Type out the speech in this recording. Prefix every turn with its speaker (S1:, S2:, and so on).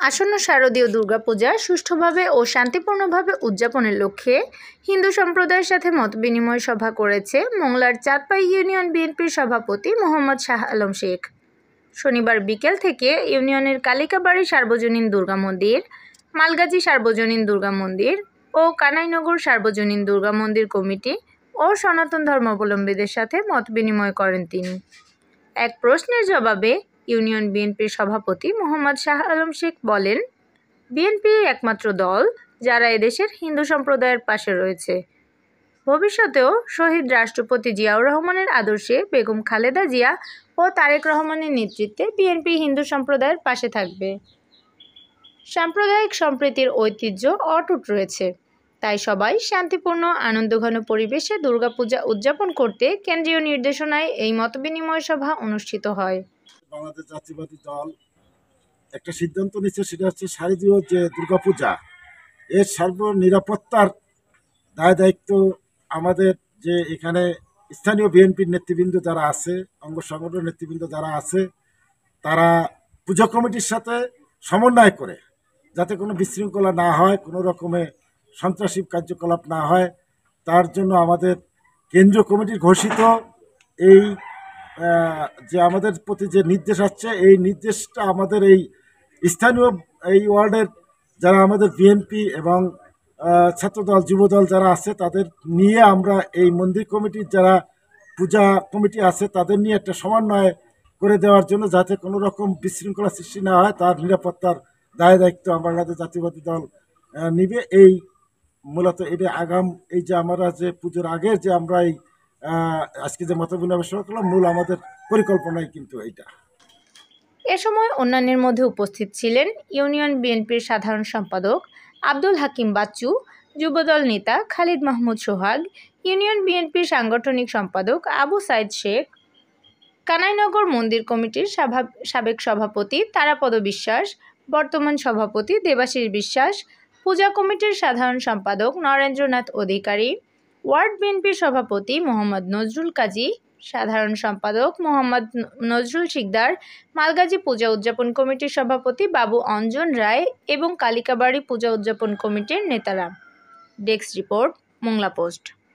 S1: আসন্ন শারদীয় দুর্গাপূজা সুষ্ঠুভাবে ও শান্তিপূর্ণভাবে উদযাপনের লক্ষ্যে হিন্দু সম্প্রদায়ের সাথে মতবিনিময় সভা করেছে মোংলার চাঁদপাই ইউনিয়ন বিএনপির সভাপতি মোহাম্মদ শাহ আলম শেখ। শনিবার বিকেল থেকে ইউনিয়নের কালিকাবাড়ি সার্বজনীন দুর্গা মন্দির, মালগাজী সার্বজনীন দুর্গা মন্দির ও কানাইনগর সার্বজনীন দুর্গা মন্দির কমিটি ও সনাতন ধর্মাবলম্বীদের সাথে মতবিনিময় করেন তিনি। এক প্রশ্নের জবাবে ইউনিয়ন বিএনপির সভাপতি মোহাম্মদ শাহ আলম শেখ বলেন, বিএনপি একমাত্র দল যারা এদেশের হিন্দু সম্প্রদায়ের পাশে রয়েছে। ভবিষ্যতেও শহীদ রাষ্ট্রপতি জিয়াউর রহমানের আদর্শে বেগম খালেদা জিয়া ও তারেক রহমানের নেতৃত্বে বিএনপি হিন্দু সম্প্রদায়ের পাশে থাকবে। সাম্প্রদায়িক সম্প্রীতির ঐতিহ্য অটুট রয়েছে, তাই সবাই শান্তিপূর্ণ আনন্দঘন পরিবেশে দুর্গাপূজা উদযাপন করতে কেন্দ্রীয় নির্দেশনায় এই মতবিনিময় সভা অনুষ্ঠিত হয়।
S2: বাংলাদেশ জাতীয়বাদী দল একটা সিদ্ধান্ত নিচ্ছে, সেটা হচ্ছে শারদীয় যে দুর্গাপূজা এর সর্বনিরাপত্তার দায় দায়িত্ব আমাদের যে এখানে স্থানীয় বিএনপির নেতৃবৃন্দ যারা আছে, অঙ্গ সংগঠনের নেতৃবৃন্দ যারা আছে, তারা পূজা কমিটির সাথে সমন্বয় করে যাতে কোনো বিশৃঙ্খলা না হয়, কোনো রকমের সন্ত্রাসী কার্যকলাপ না হয়, তার জন্য আমাদের কেন্দ্রীয় কমিটির ঘোষিত এই যে আমাদের প্রতি যে নির্দেশ আসছে, এই নির্দেশটা আমাদের এই স্থানীয় এই ওয়ার্ডের যারা আমাদের বিএনপি এবং ছাত্রদল যুবদল যারা আছে তাদের নিয়ে আমরা এই মন্দির কমিটির যারা পূজা কমিটি আছে তাদের নিয়ে একটা সমন্বয় করে দেওয়ার জন্য, যাতে কোনো রকম বিশৃঙ্খলা সৃষ্টি না হয়, তার নিরাপত্তার দায় দায়িত্ব বাংলাদেশ জাতীয়বাদী দল নিবে। এই মূলত এটা আগাম এই যে আমরা যে পুজোর আগের যে আমরা এই আজকে যে মতবিনিময় সভা করলাম, মূল আমাদের পরিকল্পনাই কিন্তু এইটা।
S1: এ সময় অন্যান্যের মধ্যে উপস্থিত ছিলেন ইউনিয়ন বিএনপির সাধারণ সম্পাদক আব্দুল হাকিম বাচ্চু, যুবদল নেতা খালিদ মাহমুদ সোহাগ, ইউনিয়ন বিএনপির সাংগঠনিক সম্পাদক আবু সাইদ শেখ, কানাইনগর মন্দির কমিটির সাবেক সভাপতি তারাপদ বিশ্বাস, বর্তমান সভাপতি দেবাশিস বিশ্বাস, পূজা কমিটির সাধারণ সম্পাদক নরেন্দ্রনাথ অধিকারী, ওয়ার্ড বিএনপির সভাপতি মোহাম্মদ নজরুল কাজী, সাধারণ সম্পাদক মোহাম্মদ নজরুল শিকদার, মালগাজী পূজা উদযাপন কমিটির সভাপতি বাবু অঞ্জন রায় এবং কালিকাবাড়ি পূজা উদযাপন কমিটির নেতারা। Desk report, Mongla post.